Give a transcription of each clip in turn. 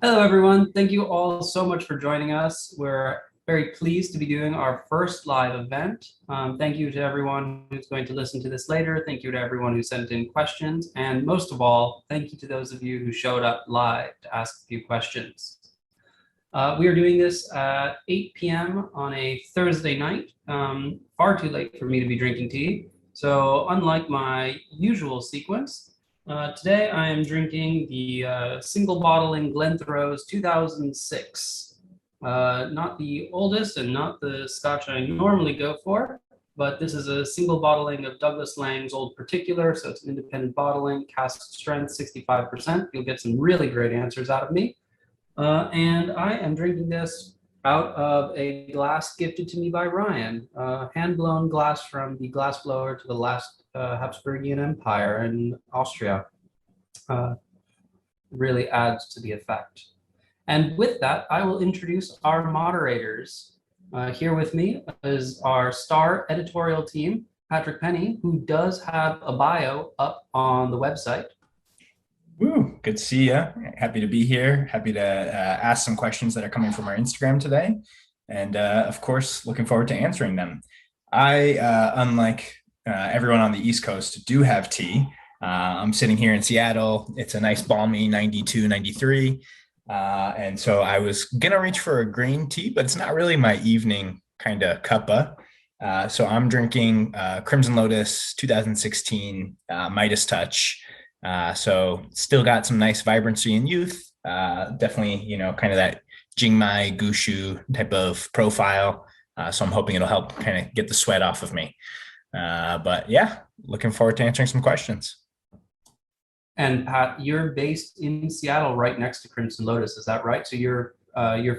Hello, everyone. Thank you all so much for joining us. We're very pleased to be doing our first live event. Thank you to everyone who's going to listen to this later. Thank you to everyone who sent in questions. And most of all, thank you to those of you who showed up live to ask a few questions. We are doing this at 8 p.m. on a Thursday night, far too late for me to be drinking tea. So unlike my usual sequence, today I am drinking the single bottling Glenrose 2006. Not the oldest and not the scotch I normally go for, but this is a single bottling of Douglas Lang's Old Particular, so it's an independent bottling, cask strength 65%. You'll get some really great answers out of me. And I am drinking this out of a glass gifted to me by Ryan, hand-blown glass from the glass blower to the last Habsburgian Empire in Austria. Really adds to the effect. And with that, I will introduce our moderators. Here with me is our star editorial team, Patrick Penny, who does have a bio up on the website. Woo, good to see you. Happy to be here. Happy to ask some questions that are coming from our Instagram today. And of course, looking forward to answering them. I, unlike everyone on the East Coast, do have tea. I'm sitting here in Seattle. It's a nice balmy 92, 93. And so I was going to reach for a green tea, but it's not really my evening kind of cuppa. So I'm drinking Crimson Lotus 2016 Midas Touch. So still got some nice vibrancy and youth, definitely, kind of that Jingmai Gushu type of profile. So I'm hoping it'll help kind of get the sweat off of me. But yeah, looking forward to answering some questions. And Pat, you're based in Seattle right next to Crimson Lotus, is that right? So your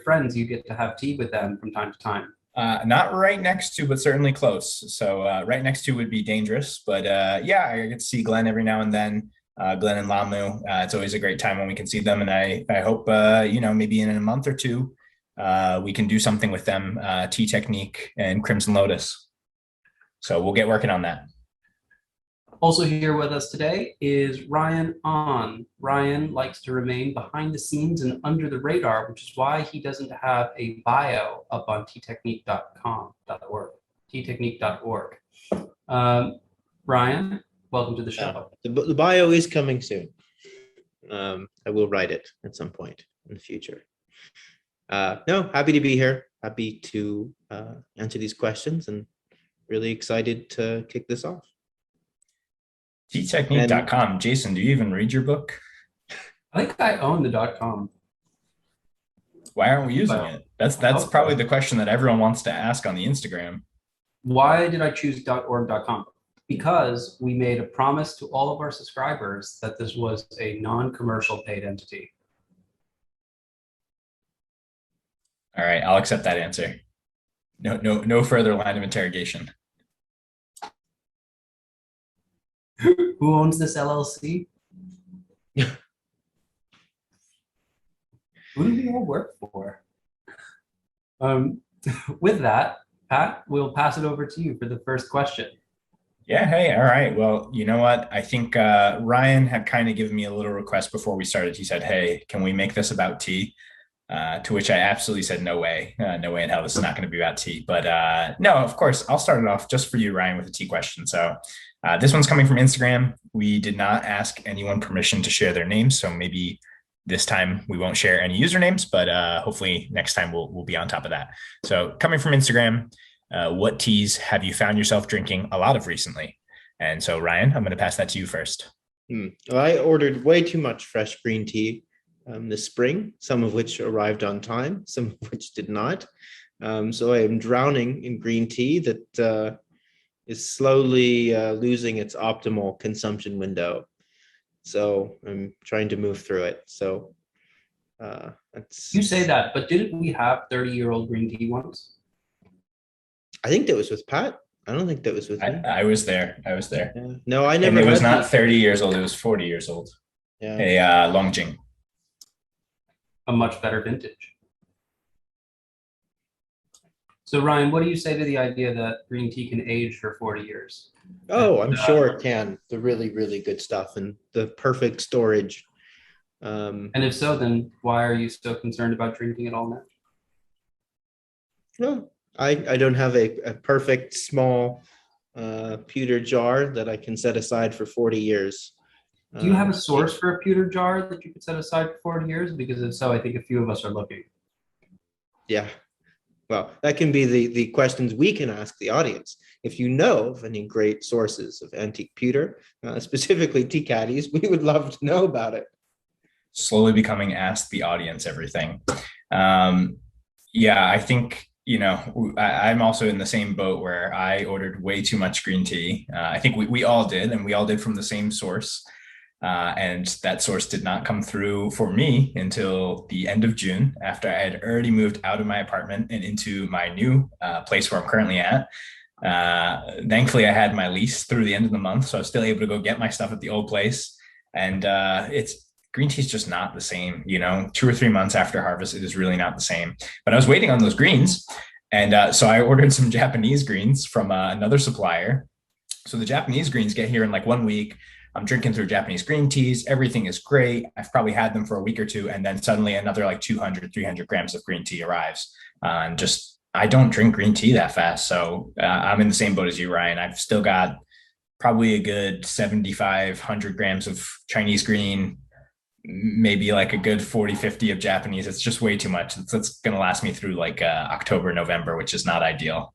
friends, you get to have tea with them from time to time. Not right next to, but certainly close. So right next to would be dangerous. But yeah, I get to see Glenn every now and then. Glenn and Lamu. It's always a great time when we can see them. And I hope, maybe in a month or two, we can do something with them, Tea Technique and Crimson Lotus. So we'll get working on that. Also here with us today is Ryan On. Ryan likes to remain behind the scenes and under the radar, which is why he doesn't have a bio up on teatechnique.com.org, teatechnique.org. Ryan, welcome to the show. The bio is coming soon. I will write it at some point in the future. No, happy to be here. Happy to answer these questions and really excited to kick this off. Teatechnique.com. Jason, do you even read your book? I think I own the .com. Why aren't we using it? That's probably the question that everyone wants to ask on the Instagram. Why did I choose .org.com? Because we made a promise to all of our subscribers that this was a non-commercial paid entity. All right, I'll accept that answer. No further line of interrogation. Who owns this LLC? Who do we all work for? With that, Pat, we'll pass it over to you for the first question. Yeah, hey, all right. Well, you know what? I think Ryan had kind of given me a little request before we started. He said, hey, can we make this about tea? To which I absolutely said, no way. No way in hell, this is not going to be about tea. But no, of course, I'll start it off just for you, Ryan, with a tea question. So this one's coming from Instagram. We did not ask anyone permission to share their names. So maybe this time we won't share any usernames, but hopefully next time we'll be on top of that. So coming from Instagram, what teas have you found yourself drinking a lot of recently? And so Ryan, I'm going to pass that to you first. Well, I ordered way too much fresh green tea this spring, some of which arrived on time, some of which did not. So I am drowning in green tea that is slowly losing its optimal consumption window. So I'm trying to move through it. So You say that, but didn't we have 30-year-old green tea once? I think that was with Pat. I don't think that was with me. I was there. Yeah. No, I never. And it was not 30 years old. It was 40 years old. Yeah. A Longjing. A much better vintage. So Ryan, what do you say to the idea that green tea can age for 40 years? Oh, I'm sure it can. The really, really good stuff and the perfect storage And if so, then why are you so concerned about drinking it all now? No, I don't have a perfect small pewter jar that I can set aside for 40 years. Do you have a source for a pewter jar that you could set aside for 40 years? Because if so, I think a few of us are looking. Yeah. Well, that can be the questions we can ask the audience. If you know of any great sources of antique pewter, specifically tea caddies, we would love to know about it. Slowly becoming ask the audience everything. Yeah, I think, I'm also in the same boat where I ordered way too much green tea. I think we all did, and we all did from the same source. And that source did not come through for me until the end of June, after I had already moved out of my apartment and into my new place where I'm currently at. Thankfully, I had my lease through the end of the month, so I was still able to go get my stuff at the old place. And green tea is just not the same, 2 or 3 months after harvest, it is really not the same. But I was waiting on those greens. And so I ordered some Japanese greens from another supplier. So the Japanese greens get here in like 1 week. I'm drinking through Japanese green teas. Everything is great. I've probably had them for a week or two. And then suddenly another like 200, 300 grams of green tea arrives. And I don't drink green tea that fast. So I'm in the same boat as you, Ryan. I've still got probably a good 7,500 grams of Chinese green, maybe like a good 40, 50 of Japanese. It's just way too much. It's going to last me through like October, November, which is not ideal.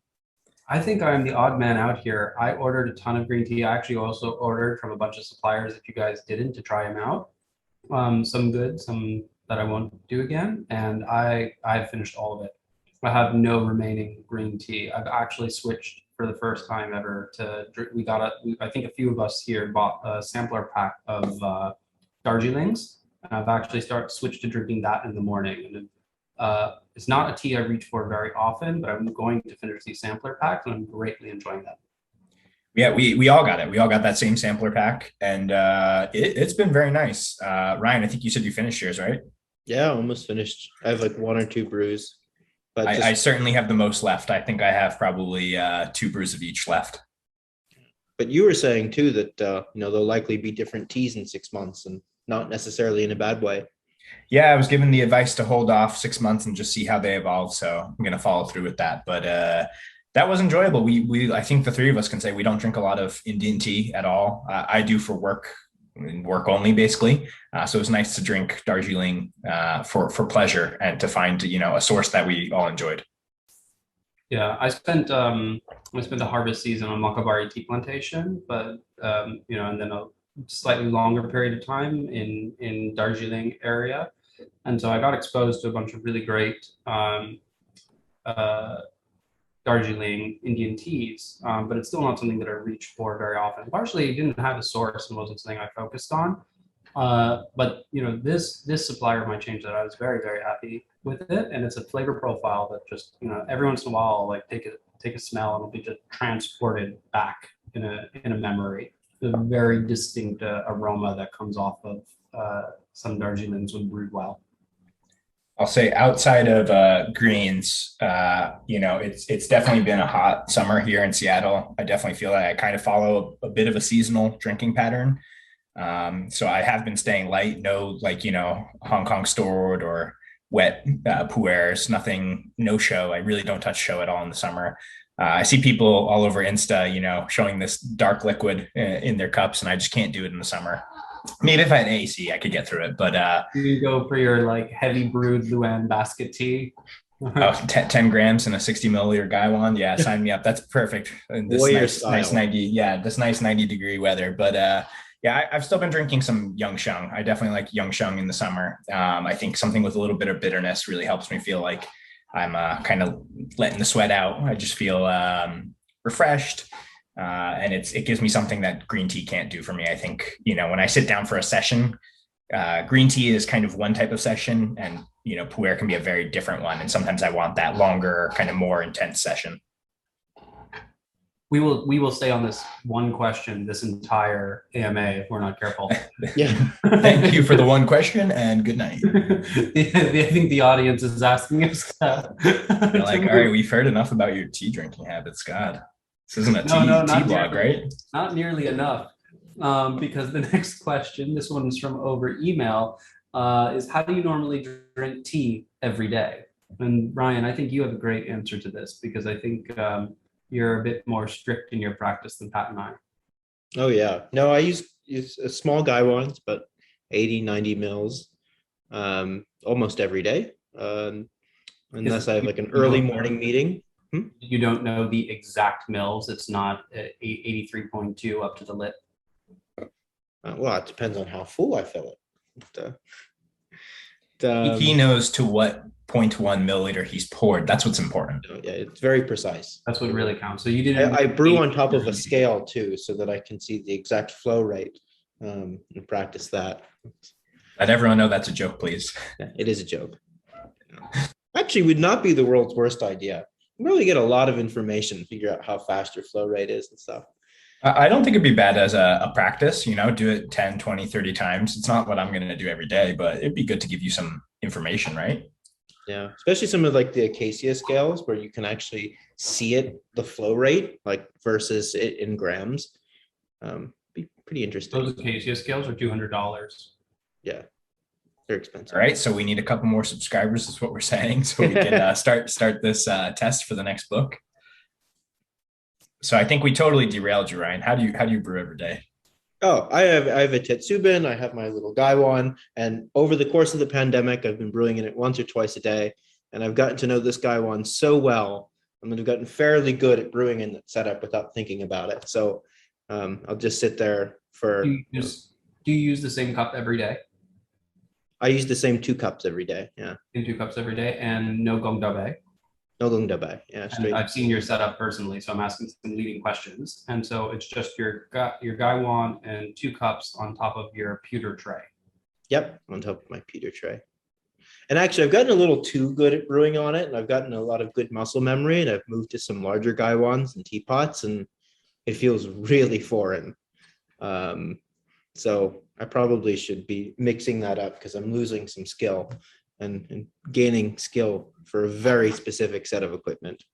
I think I'm the odd man out here. I ordered a ton of green tea. I actually also ordered from a bunch of suppliers, if you guys didn't, to try them out. Some good, some that I won't do again. And I've finished all of it. I have no remaining green tea. I've actually switched for the first time ever to drink. I think a few of us here bought a sampler pack of Darjeelings. And I've actually switched to drinking that in the morning. And it's not a tea I reach for very often, but I'm going to finish these sampler packs, and I'm greatly enjoying that. Yeah, we all got it. We all got that same sampler pack, and it's been very nice. Ryan, I think you said you finished yours, right? Yeah, almost finished. I have like 1 or 2 brews, but I certainly have the most left. I think I have probably 2 brews of each left. But you were saying too that there'll likely be different teas in 6 months, and not necessarily in a bad way. Yeah, I was given the advice to hold off 6 months and just see how they evolve. So I'm going to follow through with that. But that was enjoyable. I think the 3 of us can say we don't drink a lot of Indian tea at all. I do for work only, basically. So it was nice to drink Darjeeling for pleasure and to find, a source that we all enjoyed. Yeah, I spent the harvest season on Makabari tea plantation, but and then a slightly longer period of time in Darjeeling area. And so I got exposed to a bunch of really great Darjeeling Indian teas, but it's still not something that I reach for very often. Partially, I didn't have a source and wasn't something I focused on. But this supplier might change that. I was very, very happy with it, and it's a flavor profile that just every once in a while I'll like take a smell and it'll be just transported back in a memory. The very distinct aroma that comes off of some Darjeelings when brewed well. I'll say outside of greens, it's definitely been a hot summer here in Seattle. I definitely feel like I kind of follow a bit of a seasonal drinking pattern. So I have been staying light, no Hong Kong stored or wet pu'ers, nothing, no show. I really don't touch show at all in the summer. I see people all over Insta, showing this dark liquid in their cups, and I just can't do it in the summer. Maybe if I had AC, I could get through it, but you go for your like heavy brewed Luan basket tea. 10 grams in a 60 milliliter Gaiwan. Yeah, sign me up. That's perfect. And this nice 90 degree weather. But yeah, I've still been drinking some Yangsheng. I definitely like Yangsheng in the summer. I think something with a little bit of bitterness really helps me feel like I'm kind of letting the sweat out. I just feel refreshed. And it gives me something that green tea can't do for me. I think, when I sit down for a session, green tea is kind of one type of session, and, pu'er can be a very different one. And sometimes I want that longer, kind of more intense session. We will stay on this one question this entire AMA if we're not careful. Yeah. Thank you for the one question, and good night. I think the audience is asking us that. They're like, all right, we've heard enough about your tea drinking habits. God, this isn't a tea blog, right? Not nearly enough. Because the next question, this one is from over email. is how do you normally drink tea every day? And Ryan, I think you have a great answer to this because I think you're a bit more strict in your practice than Pat and I. Oh yeah. No, I use a small guy ones, but 80, 90 mils almost every day. Unless I have like an early morning meeting. You don't know the exact mils. It's not 83.2 up to the lip. Well, it depends on how full I fill it. He knows to what 0.1 milliliter he's poured. That's what's important. Yeah, it's very precise. That's what really counts. So you didn't. I brew on top of a scale too, so that I can see the exact flow rate and practice that. Let everyone know that's a joke, please. Yeah, it is a joke. Actually, would not be the world's worst idea. You really get a lot of information, figure out how fast your flow rate is and stuff. I don't think it'd be bad as a practice, do it 10, 20, 30 times. It's not what I'm going to do every day, but it'd be good to give you some information, right? Yeah, especially some of like the acacia scales where you can actually see it, the flow rate, like versus it in grams. Be pretty interesting. Those acacia scales are $200. Yeah, they're expensive. All right, so we need a couple more subscribers, is what we're saying, so we can start this test for the next book. So I think we totally derailed you, Ryan. How do you brew every day? Oh, I have a Tetsubin, I have my little Gaiwan, and over the course of the pandemic, I've been brewing in it once or twice a day, and I've gotten to know this Gaiwan so well. I've gotten fairly good at brewing in that setup without thinking about it. So I'll just sit there for. Do you use the same cup every day? I use the same 2 cups every day. Yeah. In 2 cups every day, and no gongdabe. No gongdabe. Yeah, straight. I've seen your setup personally, so I'm asking some leading questions. And so it's just your Gaiwan and 2 cups on top of your pewter tray. Yep, on top of my pewter tray. And actually, I've gotten a little too good at brewing on it, and I've gotten a lot of good muscle memory, and I've moved to some larger Gaiwans and teapots, and it feels really foreign. So I probably should be mixing that up because I'm losing some skill and gaining skill for a very specific set of equipment.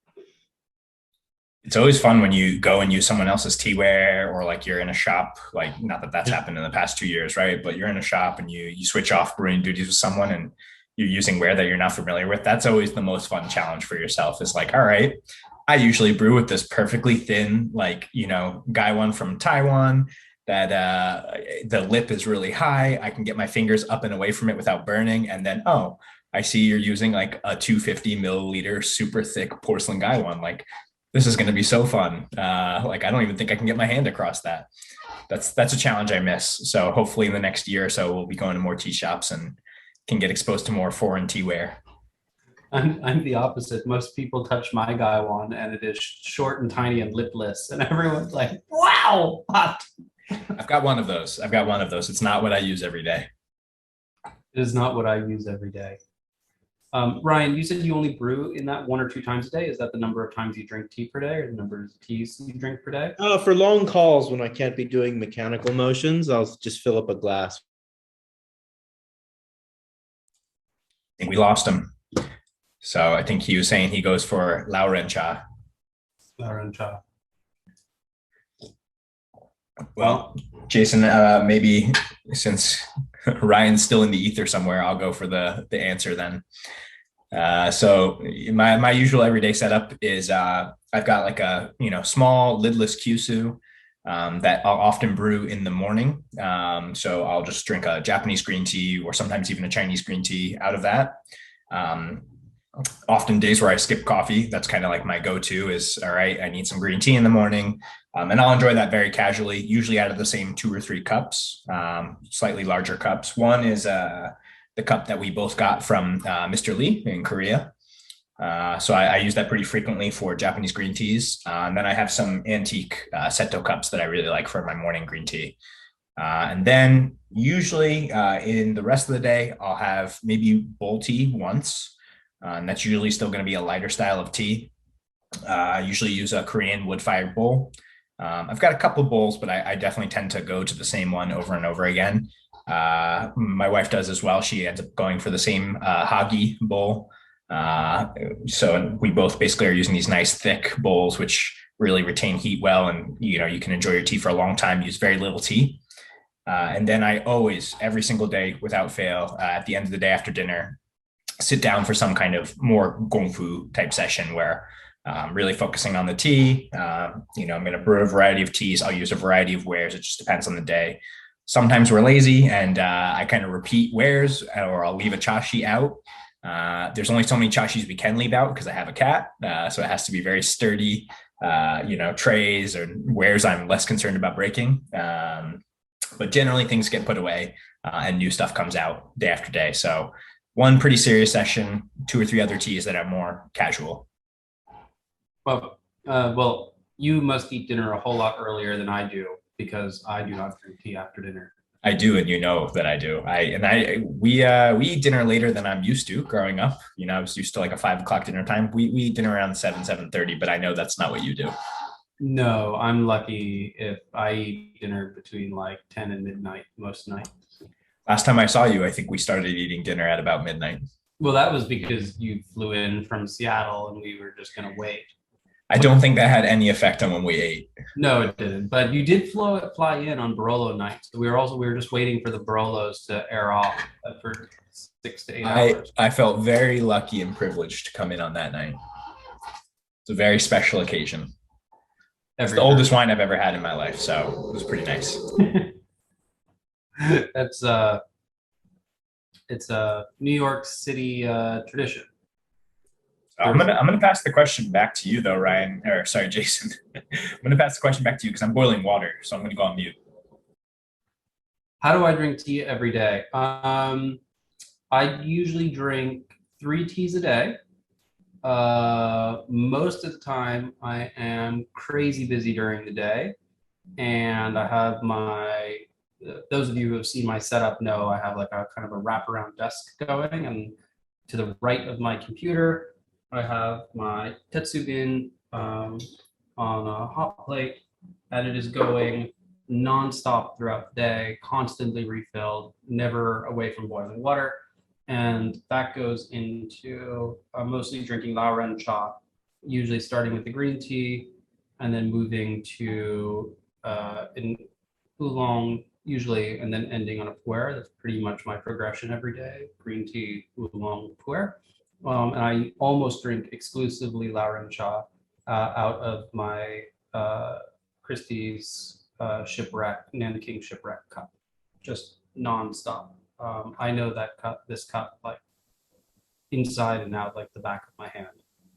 It's always fun when you go and use someone else's teaware, or like you're in a shop, like not that that's happened in the past 2 years, right? But you're in a shop and you switch off brewing duties with someone and you're using ware that you're not familiar with. That's always the most fun challenge for yourself. Is like, all right, I usually brew with this perfectly thin, like, Gaiwan from Taiwan that the lip is really high. I can get my fingers up and away from it without burning. And then, oh, I see you're using like a 250 milliliter super thick porcelain Gaiwan. Like, this is going to be so fun. Like, I don't even think I can get my hand across that. That's a challenge I miss. So hopefully in the next year or so, we'll be going to more tea shops and can get exposed to more foreign teaware. I'm the opposite. Most people touch my Gaiwan and it is short and tiny and lipless, and everyone's like, "Wow, hot." I've got one of those. It's not what I use every day. It is not what I use every day. Ryan, you said you only brew in that 1 or 2 times a day. Is that the number of times you drink tea per day, or the number of teas you drink per day? For long calls when I can't be doing mechanical motions, I'll just fill up a glass. I think we lost him. So I think he was saying he goes for Lauren Cha. Lauren Cha. Well, Jason, maybe since Ryan's still in the ether somewhere, I'll go for the answer then. So my usual everyday setup is I've got like a small lidless Kyusu that I'll often brew in the morning. So I'll just drink a Japanese green tea or sometimes even a Chinese green tea out of that. Often days where I skip coffee, that's kind of like my go-to is, all right, I need some green tea in the morning. And I'll enjoy that very casually, usually out of the same 2 or 3 cups, slightly larger cups. One is the cup that we both got from Mr. Lee in Korea. So I use that pretty frequently for Japanese green teas. And then I have some antique Seto cups that I really like for my morning green tea. And then usually in the rest of the day, I'll have maybe bowl tea once. And that's usually still going to be a lighter style of tea. I usually use a Korean wood-fired bowl. I've got a couple of bowls, but I definitely tend to go to the same one over and over again. My wife does as well. She ends up going for the same Hagi bowl. So we both basically are using these nice thick bowls, which really retain heat well. And, you can enjoy your tea for a long time, use very little tea. And then I always, every single day without fail, at the end of the day after dinner, sit down for some kind of more gongfu type session where really focusing on the tea. I'm going to brew a variety of teas. I'll use a variety of wares. It just depends on the day. Sometimes we're lazy and I kind of repeat wares, or I'll leave a chashi out. There's only so many chashis we can leave out because I have a cat. So it has to be very sturdy, trays or wares I'm less concerned about breaking. But generally things get put away and new stuff comes out day after day. So one pretty serious session, 2 or 3 other teas that are more casual. Well, you must eat dinner a whole lot earlier than I do because I do not drink tea after dinner. I do, and you know that I do. We eat dinner later than I'm used to growing up. I was used to like a 5 o'clock dinner time. We eat dinner around 7:30, but I know that's not what you do. No, I'm lucky if I eat dinner between like 10 and midnight most nights. Last time I saw you, I think we started eating dinner at about midnight. Well, that was because you flew in from Seattle and we were just going to wait. I don't think that had any effect on when we ate. No, it didn't. But you did fly in on Barolo night. So we were just waiting for the Barolos to air off for 6 to 8 hours. I felt very lucky and privileged to come in on that night. It's a very special occasion. It's the oldest wine I've ever had in my life, so it was pretty nice. It's a New York City tradition. I'm gonna pass the question back to you though, Ryan. Or sorry, Jason. I'm gonna pass the question back to you because I'm boiling water, so I'm gonna go on mute. How do I drink tea every day? I usually drink 3 teas a day. Most of the time I am crazy busy during the day, and I have those of you who have seen my setup know I have like a kind of a wraparound desk going, and to the right of my computer I have my tetsubin on a hot plate, and it is going nonstop throughout the day, constantly refilled, never away from boiling water. And that goes into mostly drinking lauren cha, usually starting with the green tea and then moving to in oolong usually, and then ending on a pu'er. That's pretty much my progression every day: green tea, oolong, pu'er. And I almost drink exclusively lauren cha out of my Christie's Nanking shipwreck cup, just nonstop. I know this cup like inside and out, like the back of my hand.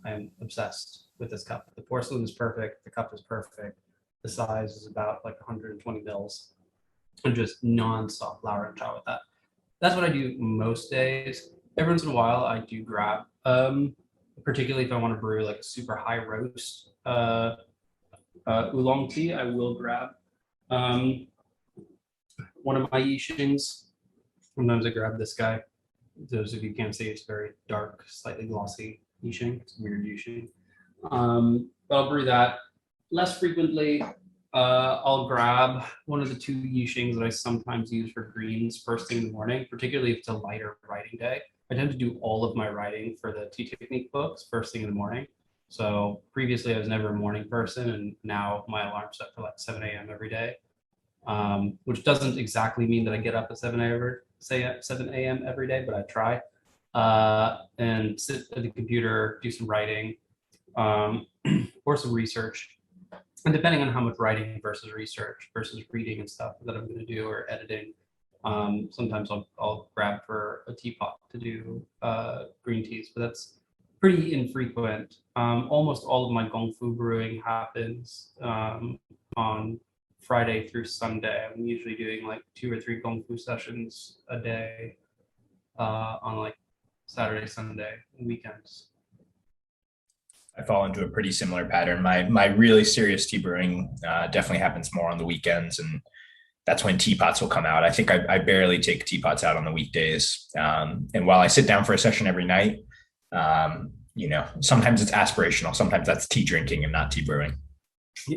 I'm obsessed with this cup. The porcelain is perfect. The cup is perfect. The size is about like 120 mils. And just nonstop lauren cha with that. That's what I do most days. Every once in a while, I do grab, particularly if I want to brew like a super high roast oolong tea, I will grab one of my yixings. Sometimes I grab this guy. Those of you can't see, it's very dark, slightly glossy yixing. It's a weird yixing. But I'll brew that less frequently. I'll grab one of the 2 yixings that I sometimes use for greens first thing in the morning, particularly if it's a lighter writing day. I tend to do all of my writing for the tea technique books first thing in the morning. So previously I was never a morning person, and now my alarm's set for like 7 a.m. every day, which doesn't exactly mean that I get up at 7 a.m. every day, but I try and sit at the computer, do some writing or some research. And depending on how much writing versus research versus reading and stuff that I'm going to do or editing, sometimes I'll grab for a teapot to do green teas, but that's pretty infrequent. Almost all of my gongfu brewing happens on Friday through Sunday. I'm usually doing like 2 or 3 gongfu sessions a day on like Saturday, Sunday, and weekends. I fall into a pretty similar pattern. My really serious tea brewing definitely happens more on the weekends, and that's when teapots will come out. I think I barely take teapots out on the weekdays. And while I sit down for a session every night, sometimes it's aspirational. Sometimes that's tea drinking and not tea brewing.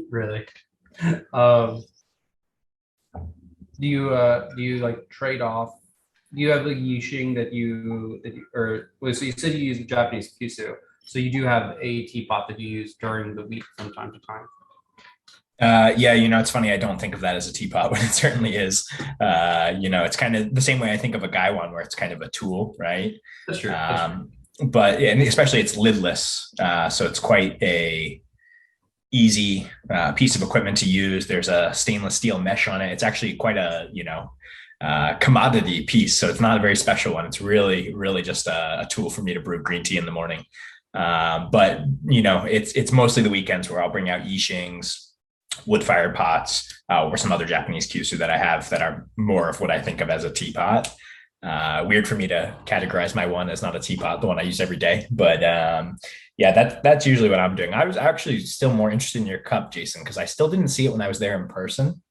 Really? Do you like trade off? Do you have a yixing so you said you use the Japanese kyusu. So you do have a teapot that you use during the week from time to time. Yeah, it's funny. I don't think of that as a teapot, but it certainly is. It's kind of the same way I think of a gaiwan, where it's kind of a tool, right? That's true. That's true. But and especially it's lidless, so it's quite a easy piece of equipment to use. There's a stainless steel mesh on it. It's actually quite a commodity piece, so it's not a very special one. It's really, really just a tool for me to brew green tea in the morning. But it's mostly the weekends where I'll bring out yixings, wood-fired pots, or some other Japanese kyusu that I have that are more of what I think of as a teapot. Weird for me to categorize my one as not a teapot, the one I use every day. But yeah, that's usually what I'm doing. I was actually still more interested in your cup, Jason, because I still didn't see it when I was there in person.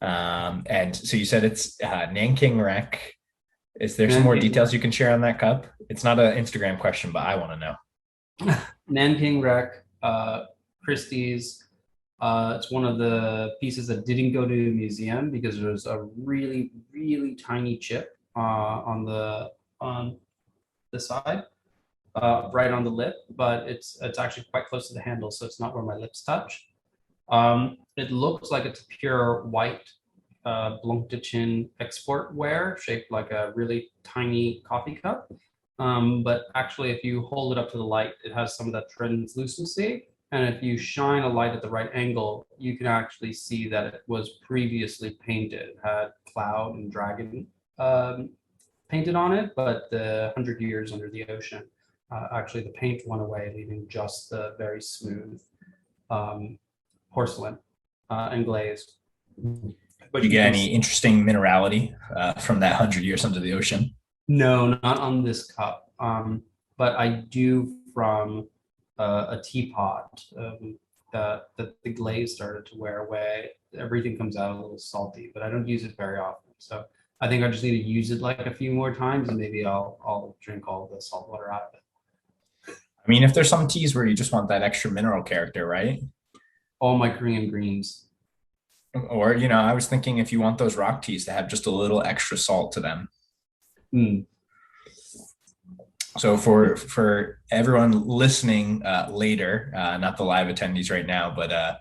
And so you said it's Nanking Rec. Is there some more details you can share on that cup? It's not an Instagram question, but I want to know. Nanking Rec, Christie's. It's one of the pieces that didn't go to a museum because there's a really, really tiny chip on the side, right on the lip, but it's actually quite close to the handle, so it's not where my lips touch. It looks like it's pure white Blancpain export ware shaped like a really tiny coffee cup. But actually, if you hold it up to the light, it has some of that translucency. And if you shine a light at the right angle, you can actually see that it was previously painted. It had cloud and dragon painted on it, but the 100 years under the ocean, actually the paint went away, leaving just the very smooth porcelain and glaze. But you get any interesting minerality from that 100 years under the ocean? No, not on this cup. But I do from a teapot that the glaze started to wear away. Everything comes out a little salty, but I don't use it very often. So I think I just need to use it like a few more times, and maybe I'll drink all the salt water out of it. I mean, if there's some teas where you just want that extra mineral character, right? All my Korean greens. Or, I was thinking if you want those rock teas to have just a little extra salt to them. Mm. So for everyone listening later, not the live attendees right now, but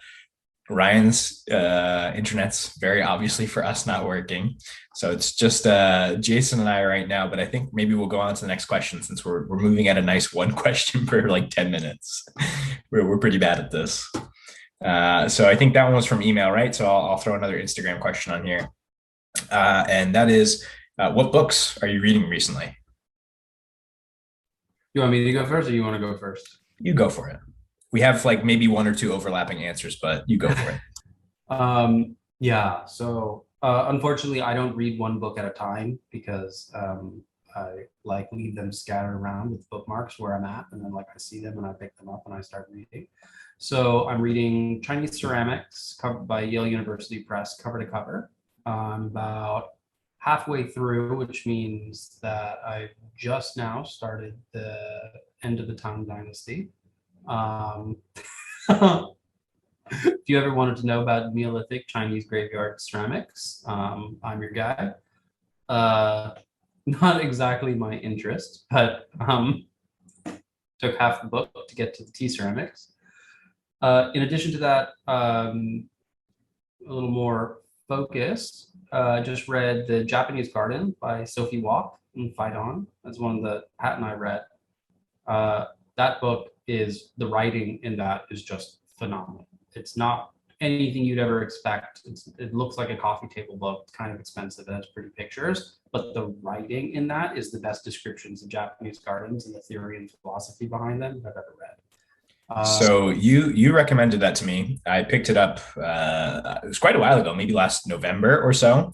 Ryan's internet's very obviously for us not working. So it's just Jason and I right now, but I think maybe we'll go on to the next question since we're moving at a nice one question per like 10 minutes. We're pretty bad at this. So I think that one was from email, right? So I'll throw another Instagram question on here. And that is, what books are you reading recently? You want me to go first, or you want to go first? You go for it. We have like maybe one or two overlapping answers, but you go for it. Yeah. So unfortunately, I don't read one book at a time because I like leave them scattered around with bookmarks where I'm at, and then like I see them and I pick them up and I start reading. So I'm reading Chinese Ceramics, covered by Yale University Press, cover to cover. About halfway through, which means that I've just now started the end of the Tang Dynasty. If you ever wanted to know about Neolithic Chinese graveyard ceramics, I'm your guy. Not exactly my interest, but took half the book to get to the tea ceramics. In addition to that, a little more focused, just read The Japanese Garden by Sophie Walk and Faidon. That's one of the Pat and I read. That book is, the writing in that is just phenomenal. It's not anything you'd ever expect. It looks like a coffee table book. It's kind of expensive. It has pretty pictures, but the writing in that is the best descriptions of Japanese gardens and the theory and philosophy behind them I've ever read. So you recommended that to me. I picked it up. It was quite a while ago, maybe last November or so.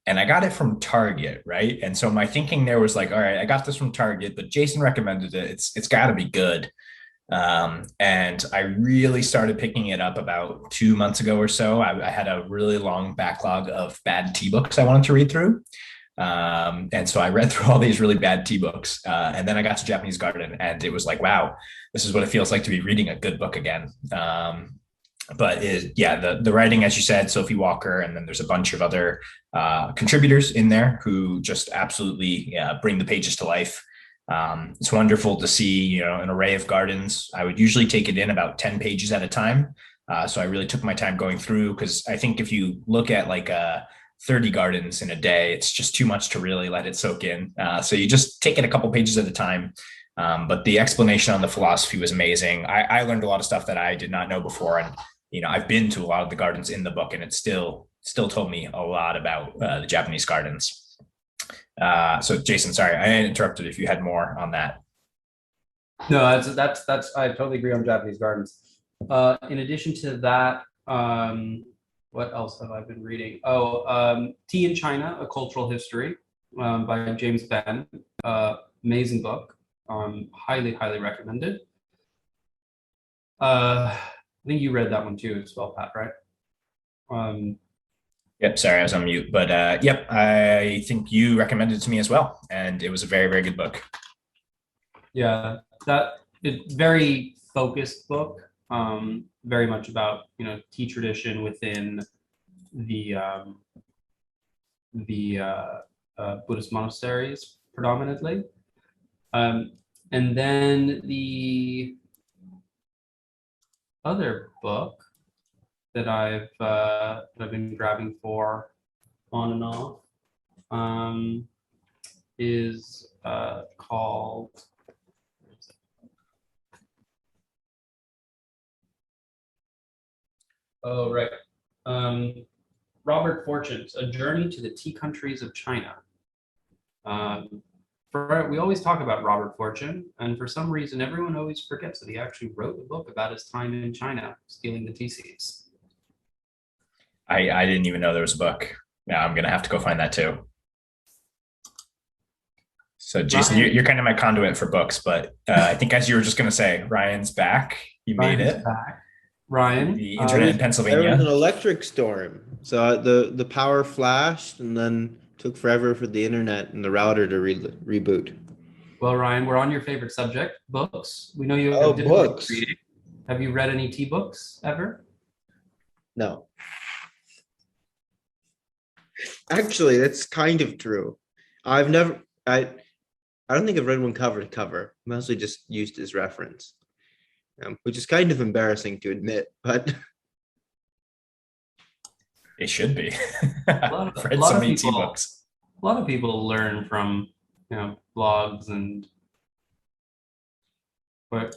And I got it from Target, right? And so my thinking there was like, all right, I got this from Target, but Jason recommended it. It's got to be good. And I really started picking it up about 2 months ago or so. I had a really long backlog of bad tea books I wanted to read through. And so I read through all these really bad tea books. And then I got to Japanese Garden and it was like, wow, this is what it feels like to be reading a good book again. But the writing, as you said, Sophie Walker, and then there's a bunch of other contributors in there who just absolutely bring the pages to life. It's wonderful to see, an array of gardens. I would usually take it in about 10 pages at a time. So I really took my time going through, because I think if you look at like 30 gardens in a day, it's just too much to really let it soak in. So you just take it a couple pages at a time. But the explanation on the philosophy was amazing. I learned a lot of stuff that I did not know before. And, I've been to a lot of the gardens in the book, and it still told me a lot about the Japanese gardens. So Jason, sorry, I interrupted if you had more on that. No, that's I totally agree on Japanese gardens. In addition to that, what else have I been reading? Tea in China, A Cultural History, by James Ben. Amazing book. Highly, highly recommended. I think you read that one too as well, Pat, right? Yep, sorry, I was on mute. But yep, I think you recommended it to me as well. And it was a very, very good book. Yeah, it's very focused book. Very much about tea tradition within the Buddhist monasteries predominantly, and then the other book that I've been grabbing for on and off is called. Oh, right. Robert Fortune's A Journey to the Tea Countries of China. We always talk about Robert Fortune, and for some reason, everyone always forgets that he actually wrote a book about his time in China, stealing the tea seeds. I didn't even know there was a book. Now I'm going to have to go find that too. So Jason, you're kind of my conduit for books, but I think as you were just going to say, Ryan's back. You made it. Back. Ryan, the internet in Pennsylvania. There was an electric storm, so the power flashed, and then took forever for the internet and the router to reboot. Well, Ryan, we're on your favorite subject, books. We know you have books. Reading. Have you read any tea books ever? No. Actually, that's kind of true. I don't think I've read one cover to cover. Mostly just used as reference. Which is kind of embarrassing to admit, but it should be. A lot of people learn from blogs and but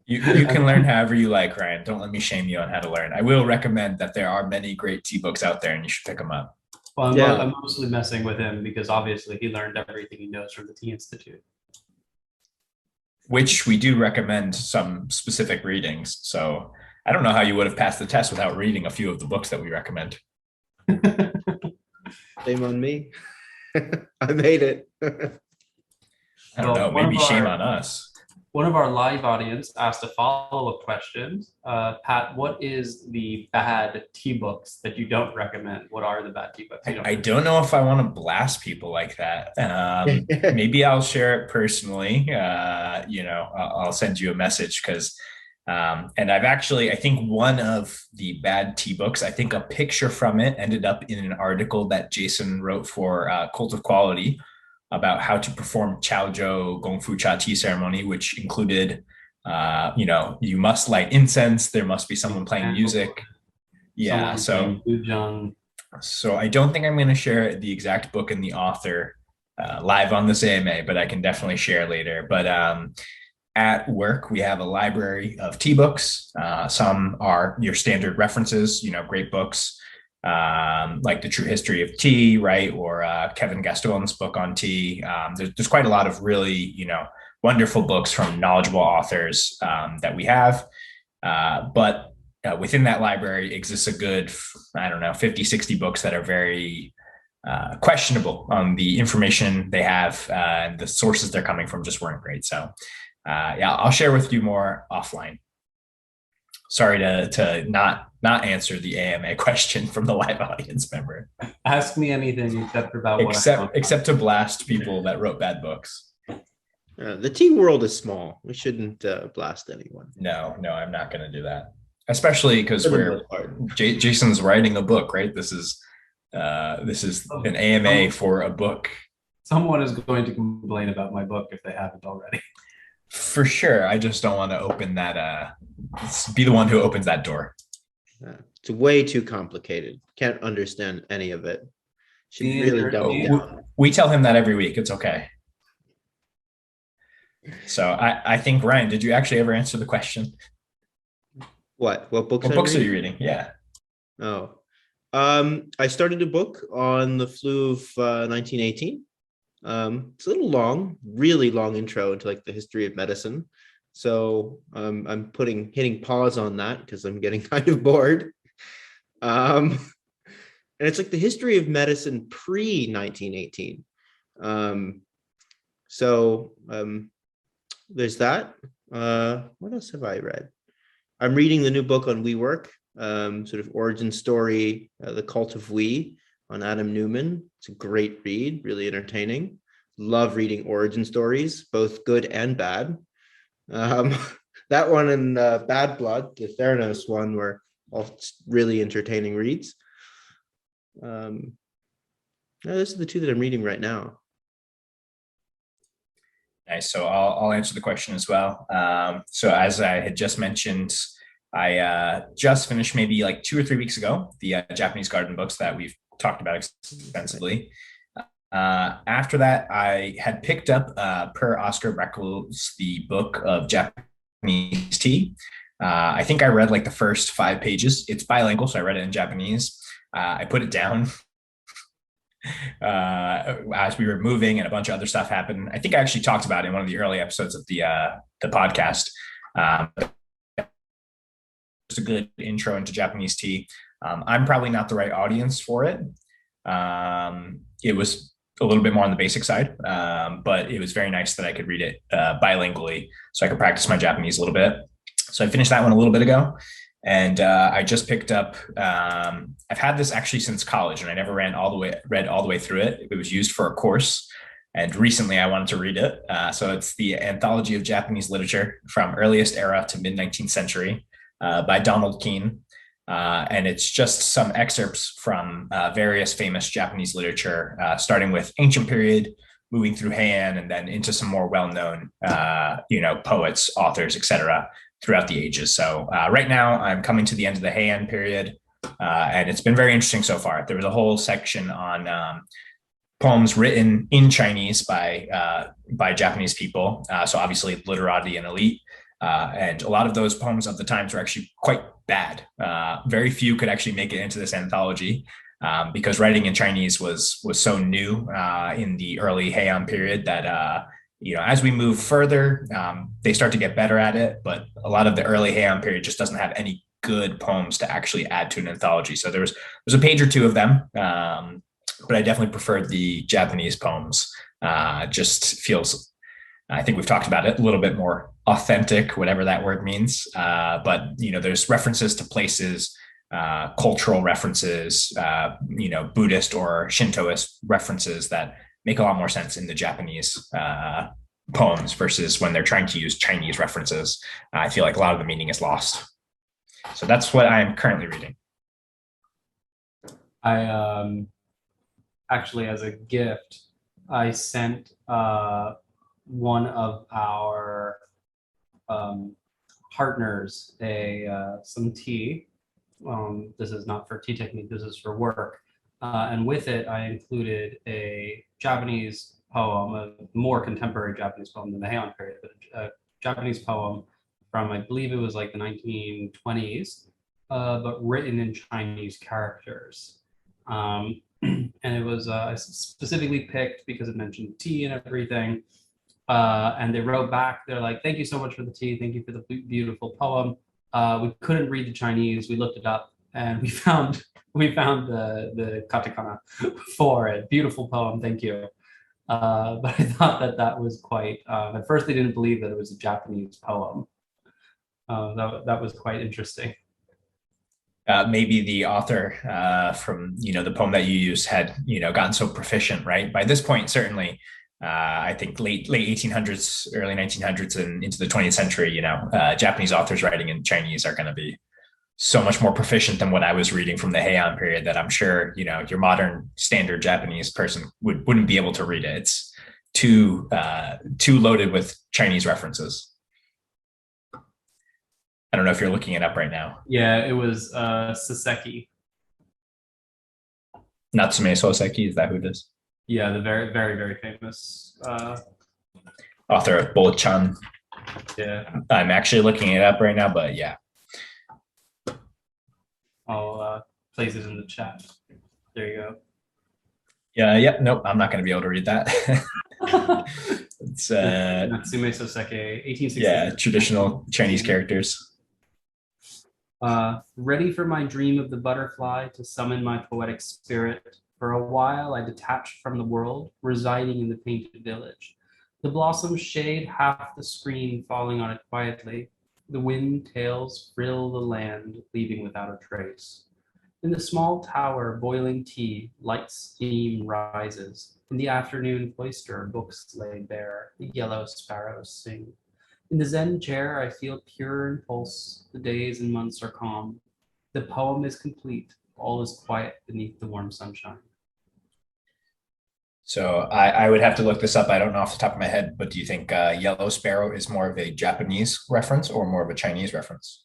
you can learn however you like, Ryan. Don't let me shame you on how to learn. I will recommend that there are many great tea books out there, and you should pick them up. Well, I'm mostly messing with him because obviously he learned everything he knows from the Tea Institute. Which we do recommend some specific readings. So I don't know how you would have passed the test without reading a few of the books that we recommend. Shame on me. I made it. I don't know, maybe shame on us. One of our live audience asked a follow-up question. Pat, what is the bad tea books that you don't recommend? What are the bad tea books? I don't know if I want to blast people like that. Maybe I'll share it personally. I'll send you a message because, and I've actually, I think one of the bad tea books, I think a picture from it ended up in an article that Jason wrote for Cult of Quality about how to perform Chaozhou Gongfu Cha tea ceremony, which included, you must light incense. There must be someone playing music. Yeah. So I don't think I'm going to share the exact book and the author live on this AMA, but I can definitely share later. But at work, we have a library of tea books. Some are your standard references, great books. Like The True History of Tea, right? Or Kevin Gaston's book on tea. There's quite a lot of really, wonderful books from knowledgeable authors that we have. But within that library exists a good, 50, 60 books that are very questionable on the information they have. And the sources they're coming from just weren't great. So I'll share with you more offline. Sorry to not answer the AMA question from the live audience member. Ask me anything except to blast people that wrote bad books. The tea world is small. We shouldn't blast anyone. No, I'm not going to do that. Especially because Jason's writing a book, right? This is an AMA for a book. Someone is going to complain about my book if they haven't already. For sure. I just don't want to open that, be the one who opens that door. It's way too complicated. Can't understand any of it. Should really dumb it down. We tell him that every week. It's okay. So I think, Ryan, did you actually ever answer the question? What books? What books are you reading? Yeah. Oh, I started a book on the flu of 1918. It's a little long, really long intro into like the history of medicine. So I'm hitting pause on that because I'm getting kind of bored. And it's like the history of medicine pre 1918. So there's that. What else have I read? I'm reading the new book on WeWork, sort of origin story, The Cult of We on Adam Newman. It's a great read, really entertaining. Love reading origin stories, both good and bad. That one and Bad Blood, the Theranos one, were all really entertaining reads. Those are the two that I'm reading right now. Nice. So I'll answer the question as well. So as I had just mentioned, I just finished maybe like 2 or 3 weeks ago, the Japanese garden books that we've talked about extensively. After that, I had picked up, per Oscar Breckles, the book of Japanese tea. I think I read like the first 5 pages. It's bilingual, so I read it in Japanese. I put it down as we were moving, and a bunch of other stuff happened. I think I actually talked about it in one of the early episodes of the podcast. It's a good intro into Japanese tea. I'm probably not the right audience for it. It was a little bit more on the basic side, but it was very nice that I could read it bilingually, so I could practice my Japanese a little bit. So I finished that one a little bit ago. And I just picked up, I've had this actually since college, and I never read all the way through it. It was used for a course, and recently I wanted to read it. So it's the Anthology of Japanese Literature from Earliest Era to Mid-19th Century by Donald Keene. And it's just some excerpts from various famous Japanese literature, starting with ancient period, moving through Heian, and then into some more well-known, poets, authors, etc., throughout the ages. So right now I'm coming to the end of the Heian period, and it's been very interesting so far. There was a whole section on poems written in Chinese by Japanese people. So obviously literati and elite. And a lot of those poems of the times were actually quite bad. Very few could actually make it into this anthology, because writing in Chinese was so new in the early Heian period that as we move further, they start to get better at it. But a lot of the early Heian period just doesn't have any good poems to actually add to an anthology. So there's a page or two of them, but I definitely preferred the Japanese poems. Just feels, I think we've talked about it, a little bit more authentic, whatever that word means. But there's references to places, cultural references, Buddhist or Shintoist references that make a lot more sense in the Japanese poems versus when they're trying to use Chinese references. I feel like a lot of the meaning is lost. So that's what I'm currently reading. I actually, as a gift, I sent one of our partners some tea. This is not for tea technique, this is for work. And with it, I included a Japanese poem, a more contemporary Japanese poem than the Heian period, but a Japanese poem from, I believe it was like the 1920s, but written in Chinese characters. And it was specifically picked because it mentioned tea and everything. And they wrote back, they're like, thank you so much for the tea, thank you for the beautiful poem. We couldn't read the Chinese, we looked it up, and we found the katakana for it. Beautiful poem, thank you. But I thought that was quite, at first they didn't believe that it was a Japanese poem. That was quite interesting. Maybe the author from the poem that you used had gotten so proficient, right? By this point, certainly, I think late 1800s, early 1900s, and into the 20th century, Japanese authors writing in Chinese are going to be so much more proficient than what I was reading from the Heian period that I'm sure your modern standard Japanese person wouldn't be able to read it. too loaded with Chinese references. I don't know if you're looking it up right now. Yeah, it was Saseki. Natsume Soseki, is that who it is? Yeah, the very, very, very famous. Author of Bo-chan. Yeah. I'm actually looking it up right now, but yeah. I'll place it in the chat. There you go. Yeah. Nope, I'm not going to be able to read that. It's Natsume Soseki, 1860. yeah, traditional Chinese characters. Ready for my dream of the butterfly to summon my poetic spirit. For a while I detached from the world, residing in the painted village. The blossoms shade half the screen, falling on it quietly. The wind tails frill the land, leaving without a trace. In the small tower, boiling tea, light steam rises. In the afternoon cloister, books lay bare, the yellow sparrows sing. In the Zen chair, I feel pure impulse. The days and months are calm. The poem is complete. All is quiet beneath the warm sunshine. So I would have to look this up. I don't know off the top of my head, but do you think Yellow Sparrow is more of a Japanese reference or more of a Chinese reference?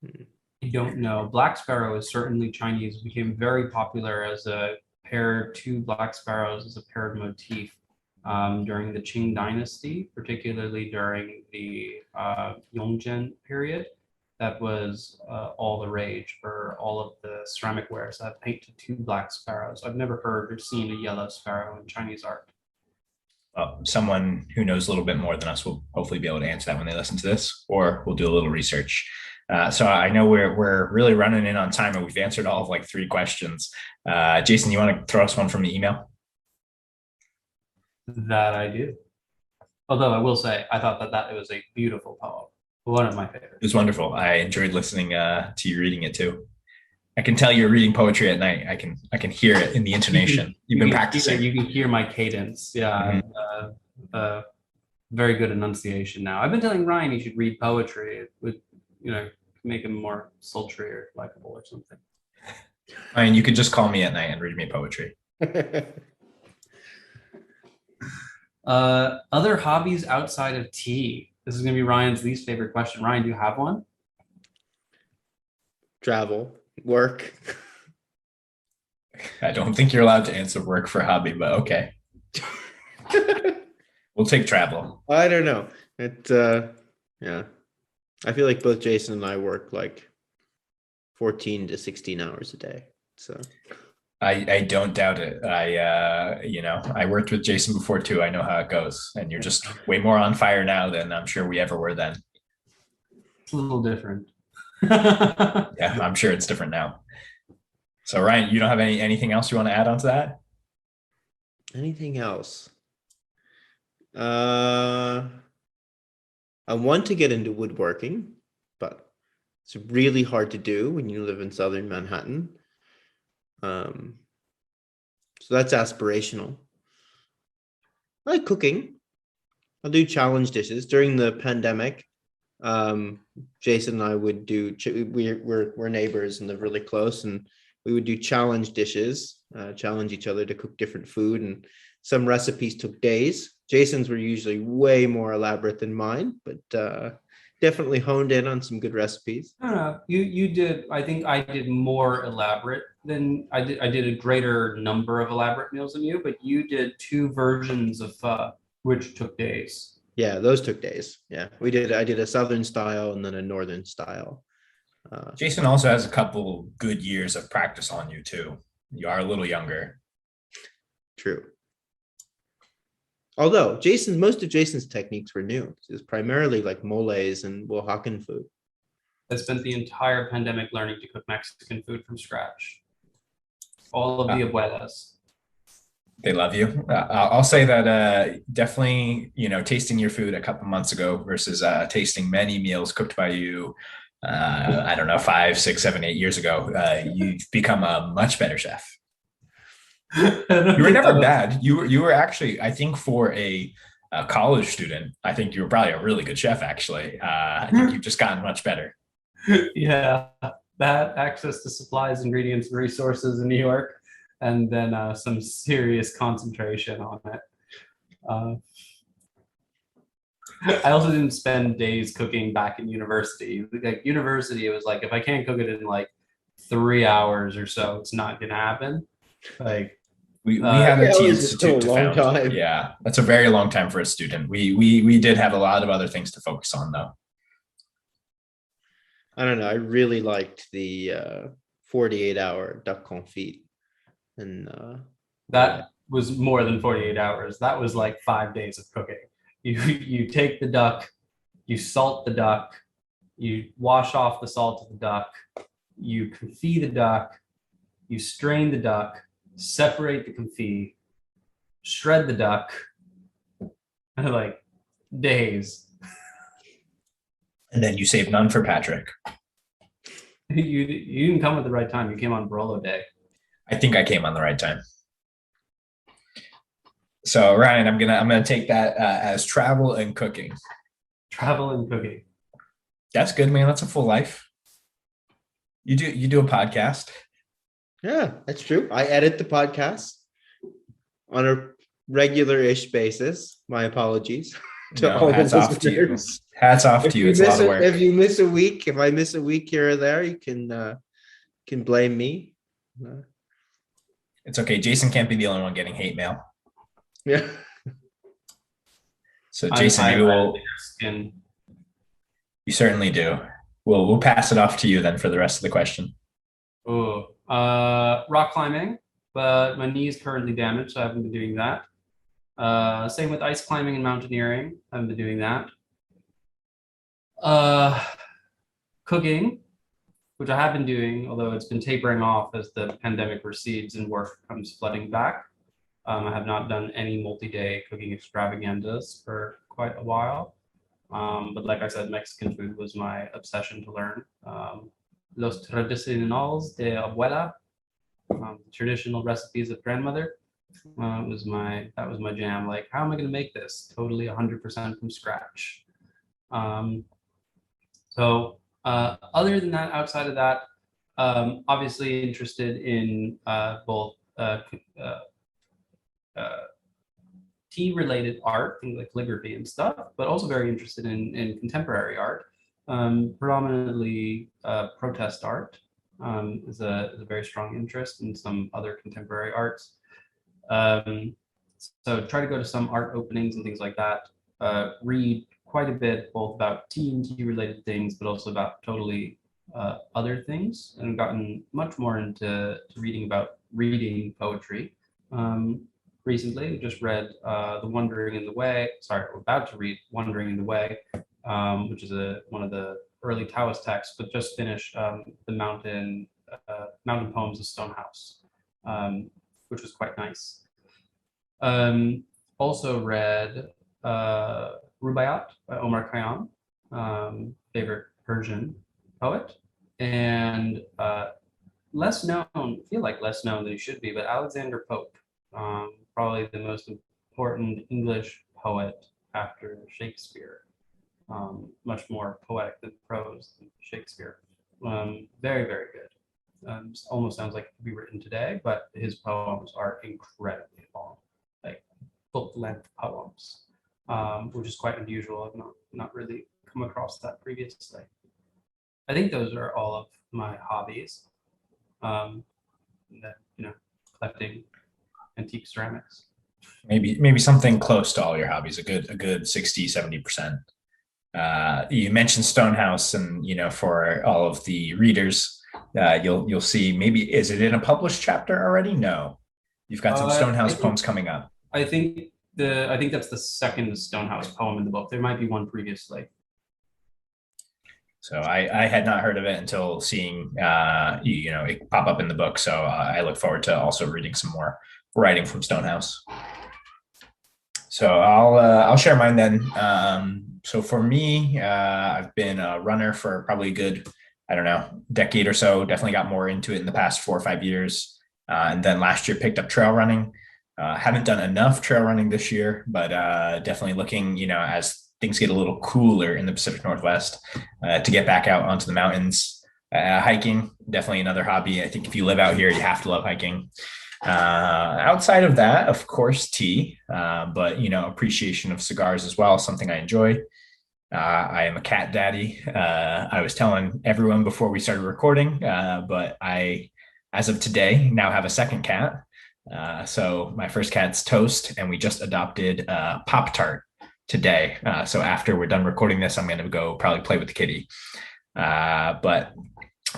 I don't know. Black Sparrow is certainly Chinese. It became very popular as a pair, two black sparrows as a paired motif during the Qing dynasty, particularly during the Yongzhen period. That was all the rage for all of the ceramic wares that painted two black sparrows. I've never heard or seen a yellow sparrow in Chinese art. Someone who knows a little bit more than us will hopefully be able to answer that when they listen to this, or we'll do a little research. So I know we're really running in on time, and we've answered all of like 3 questions. Jason, you want to throw us one from the email? That I do. Although I will say, I thought that it was a beautiful poem. One of my favorites. It was wonderful. I enjoyed listening to you reading it too. I can tell you're reading poetry at night. I can hear it in the intonation. You've been practicing. You can hear my cadence. Yeah. Mm-hmm. Very good enunciation now. I've been telling Ryan he should read poetry. It would, make him more sultry or likable or something. Ryan, you could just call me at night and read me poetry. Other hobbies outside of tea. This is going to be Ryan's least favorite question. Ryan, do you have one? Travel, work. I don't think you're allowed to answer work for hobby, but okay. We'll take travel. I don't know. Yeah. I feel like both Jason and I work like 14 to 16 hours a day. So I don't doubt it. I worked with Jason before too. I know how it goes, and you're just way more on fire now than I'm sure we ever were then. It's a little different. Yeah, I'm sure it's different now. So Ryan, you don't have anything else you want to add on to that? Anything else? I want to get into woodworking, but it's really hard to do when you live in Southern Manhattan. So that's aspirational. I like cooking. I'll do challenge dishes during the pandemic. Jason and I would do. We're neighbors and live really close, and we would do challenge dishes, challenge each other to cook different food, and some recipes took days. Jason's were usually way more elaborate than mine, but definitely honed in on some good recipes. I don't know. You did. I think I did more elaborate than I did. I did a greater number of elaborate meals than you, but you did 2 versions of pho, which took days. Yeah, those took days. Yeah, I did a Southern style and then a Northern style. Jason also has a couple good years of practice on you too. You are a little younger. True. Although most of Jason's techniques were new. It was primarily like moles and Oaxacan food. I spent the entire pandemic learning to cook Mexican food from scratch. All of the abuelas. They love you. I'll say that definitely, tasting your food a couple months ago versus tasting many meals cooked by you, I don't know, 5, 6, 7, 8 years ago, you've become a much better chef. You were never bad. You were actually, I think for a college student, I think you were probably a really good chef, actually. I think you've just gotten much better. Yeah, that access to supplies, ingredients, and resources in New York, and then some serious concentration on it. Uh, I also didn't spend days cooking back in university. Like university, it was like if I can't cook it in like 3 hours or so, it's not gonna happen. Like we have a 3 tea hours is still institute a to long found. time. Yeah, that's a very long time for a student. We did have a lot of other things to focus on though. I don't know. I really liked the 48-hour duck confit, and that was more than 48 hours. That was like 5 days of cooking. You take the duck, you salt the duck, you wash off the salt of the duck, you confit the duck, you strain the duck, separate the confit, shred the duck, like days. And then you save none for Patrick. You didn't come at the right time. You came on Barolo Day. I think I came on the right time. So Ryan, I'm gonna take that as travel and cooking. Travel and cooking. That's good, man. That's a full life. You do a podcast. yeah, that's true. I edit the podcast on a regular-ish basis. My apologies to all hats the off to you. listeners. Hats off to you. It's a lot of work. If you miss a week, if I miss a week here or there, you can blame me. It's okay. Jason can't be the only one getting hate mail. Yeah. So Jason, maybe you certainly do. We'll pass it off to you then for the rest of the question. Oh, rock climbing, but my knee is currently damaged, so I haven't been doing that. Same with ice climbing and mountaineering. I haven't been doing that. Cooking, which I have been doing, although it's been tapering off as the pandemic recedes and work comes flooding back. I have not done any multi-day cooking extravaganzas for quite a while. But like I said, Mexican food was my obsession to learn. Los tradicionales de abuela, traditional recipes of grandmother, that was my jam. Like, how am I going to make this? Totally 100% from scratch. Other than that, outside of that, obviously interested in both tea-related art, things like calligraphy and stuff, but also very interested in contemporary art. Predominantly protest art is a very strong interest in some other contemporary arts. So try to go to some art openings and things like that. Read quite a bit, both about tea and tea-related things, but also about totally other things, and gotten much more into reading poetry. Recently, we just read we're about to read Wandering in the Way, which is one of the early Taoist texts, but just finished the mountain poems of Stonehouse, which was quite nice. Also read Rubaiyat by Omar Khayyam, favorite Persian poet, and less known than he should be, but Alexander Pope, probably the most important English poet after Shakespeare. Much more poetic than prose than Shakespeare. Very, very good. Almost sounds like it could be written today, but his poems are incredibly long, like book-length poems, which is quite unusual. I've not really come across that previously. I think those are all of my hobbies. Collecting antique ceramics. Maybe something close to all your hobbies, a good 60, 70%. You mentioned Stonehouse, and for all of the readers, you'll see, maybe, is it in a published chapter already? No, you've got some Stonehouse poems coming up. I think that's the second Stonehouse poem in the book. There might be one previously. So I had not heard of it until seeing it pop up in the book. So I look forward to also reading some more writing from Stonehouse. So I'll share mine then. So for me, I've been a runner for probably a good, decade or so. Definitely got more into it in the past 4 or 5 years. And then last year picked up trail running. Haven't done enough trail running this year, but definitely looking, as things get a little cooler in the Pacific Northwest, to get back out onto the mountains. Hiking, definitely another hobby. I think if you live out here, you have to love hiking. Outside of that, of course, tea, but appreciation of cigars as well, something I enjoy. I am a cat daddy. I was telling everyone before we started recording, but I, as of today, now have a second cat. So my first cat's Toast, and we just adopted Pop Tart today. So after we're done recording this, I'm going to go probably play with the kitty. But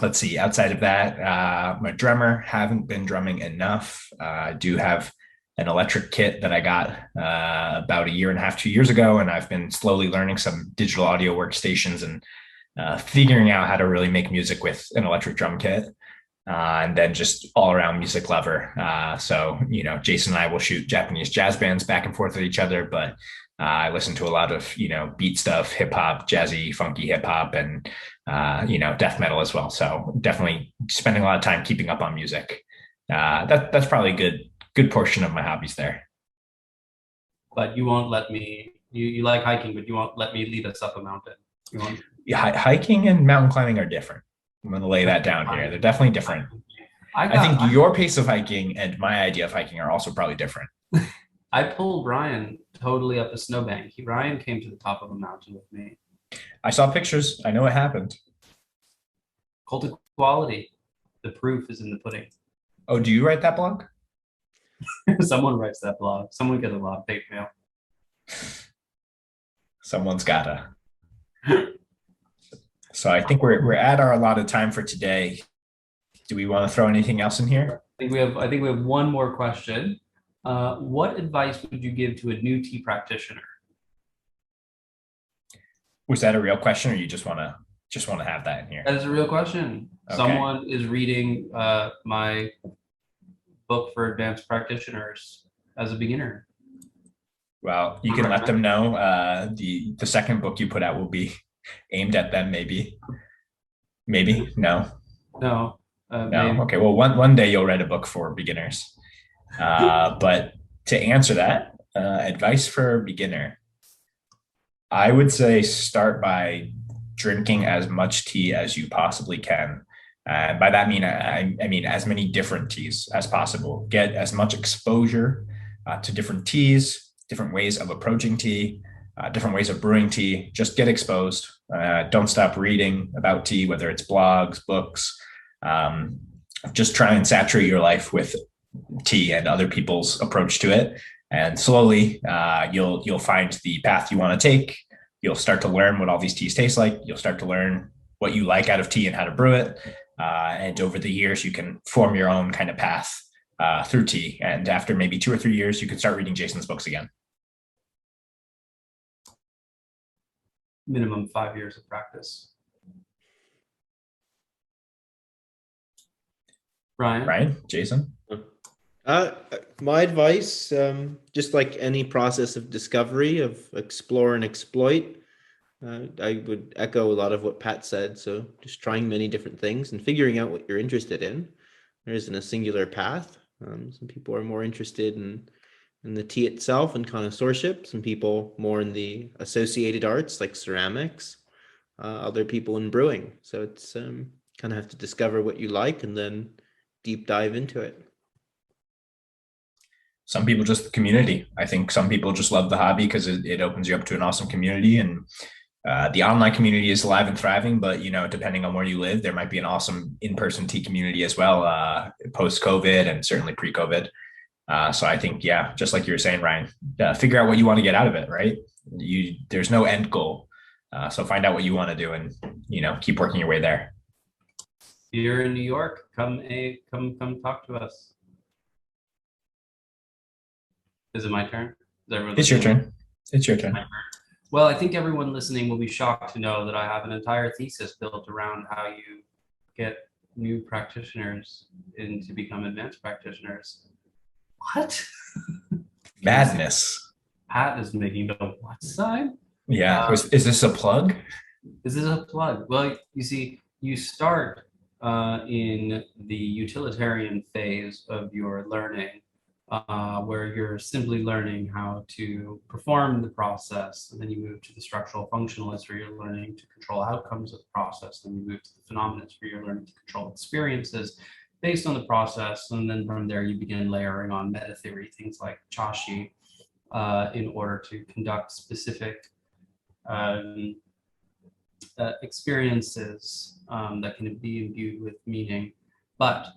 let's see, outside of that, I'm a drummer, haven't been drumming enough. I do have an electric kit that I got about a year and a half, 2 years ago, and I've been slowly learning some digital audio workstations and figuring out how to really make music with an electric drum kit. And then just all around music lover. So, Jason and I will shoot Japanese jazz bands back and forth with each other, but I listen to a lot of, beat stuff, hip hop, jazzy, funky hip hop, and, death metal as well. So definitely spending a lot of time keeping up on music. That's probably a good portion of my hobbies there. But you won't let me, you like hiking, but you won't let me lead us up a mountain. You won't? Yeah, hiking and mountain climbing are different. I'm going to lay that down here. They're definitely different. I think your pace of hiking and my idea of hiking are also probably different. I pulled Ryan totally up a snowbank. Ryan came to the top of a mountain with me. I saw pictures. I know it happened. Cult of quality. The proof is in the pudding. Oh, do you write that blog? Someone writes that blog. Someone gets a lot of fake mail. Someone's gotta. So I think we're at our allotted time for today. Do we want to throw anything else in here? I think we have one more question. What advice would you give to a new tea practitioner? Was that a real question, or you just want to have that in here? That is a real question. Okay. Someone is reading my book for advanced practitioners as a beginner. Well, you can let them know the second book you put out will be aimed at them. Maybe no. No. No. Okay. Well, one day you'll write a book for beginners. But to answer that, advice for a beginner, I would say start by drinking as much tea as you possibly can. And by that I mean as many different teas as possible. Get as much exposure to different teas, different ways of approaching tea, different ways of brewing tea. Just get exposed. Don't stop reading about tea, whether it's blogs, books. Just try and saturate your life with tea and other people's approach to it, and slowly you'll find the path you want to take. You'll start to learn what all these teas taste like. You'll start to learn what you like out of tea and how to brew it, and over the years you can form your own kind of path through tea. And after maybe 2 or 3 years, you can start reading Jason's books again. Minimum 5 years of practice. Ryan, Jason. My advice, just like any process of discovery, of explore and exploit, I would echo a lot of what Pat said. So just trying many different things and figuring out what you're interested in. There isn't a singular path. Some people are more interested in the tea itself and connoisseurship. Some people more in the associated arts like ceramics. Other people in brewing. So it's kind of have to discover what you like and then deep dive into it. Some people just the community. I think some people just love the hobby because it opens you up to an awesome community, and the online community is alive and thriving. But depending on where you live, there might be an awesome in-person tea community as well, post-COVID and certainly pre-COVID. So I think, yeah, just like you were saying, Ryan, figure out what you want to get out of it. Right? There's no end goal, so find out what you want to do and keep working your way there. If you're in New York, come talk to us. Is it my turn? It's your turn. It's your turn. Well, I think everyone listening will be shocked to know that I have an entire thesis built around how you get new practitioners in to become advanced practitioners. What? Madness. Pat is making the what sign? Yeah. Is this a plug? Is this a plug? Well, you see, you start in the utilitarian phase of your learning, where you're simply learning how to perform the process, and then you move to the structural functionalist where you're learning to control outcomes of the process, then you move to the phenomenist where you're learning to control experiences, based on the process. And then from there, you begin layering on meta theory, things like Chashi, in order to conduct specific experiences that can be imbued with meaning. But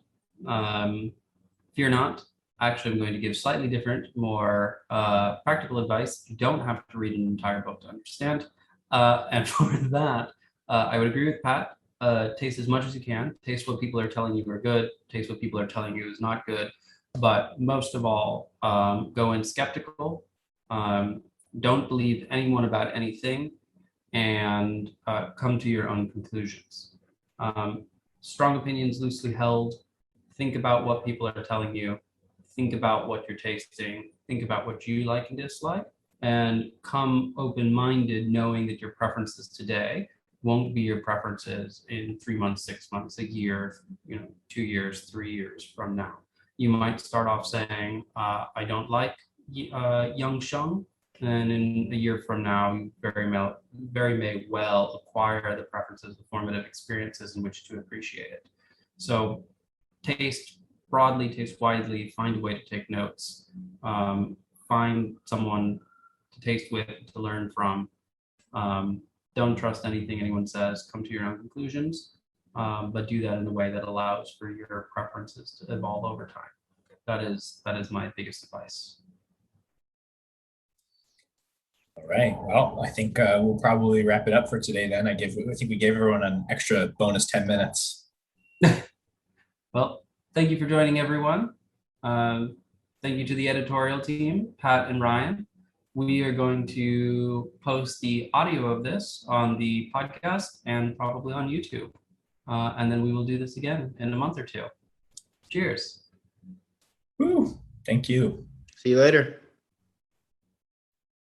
fear not. Actually, I'm going to give slightly different, more practical advice. You don't have to read an entire book to understand. And for that, I would agree with Pat. Taste as much as you can. Taste what people are telling you are good. Taste what people are telling you is not good. But most of all, go in skeptical. Don't believe anyone about anything, and come to your own conclusions. Strong opinions loosely held. Think about what people are telling you. Think about what you're tasting. Think about what you like and dislike, and come open-minded, knowing that your preferences today won't be your preferences in 3 months, 6 months, a year, 2 years, 3 years from now. You might start off saying, I don't like Young Shung, and in a year from now, you very may well acquire the preferences, the formative experiences in which to appreciate it. So taste broadly, taste widely, find a way to take notes, find someone to taste with, to learn from. Don't trust anything anyone says, come to your own conclusions, but do that in a way that allows for your preferences to evolve over time. That is my biggest advice. All right. Well, I think we'll probably wrap it up for today then. I think we gave everyone an extra bonus 10 minutes. Well, thank you for joining, everyone. Thank you to the editorial team, Pat and Ryan. We are going to post the audio of this on the podcast and probably on YouTube. And then we will do this again in a month or two. Cheers. Woo. Thank you. See you later.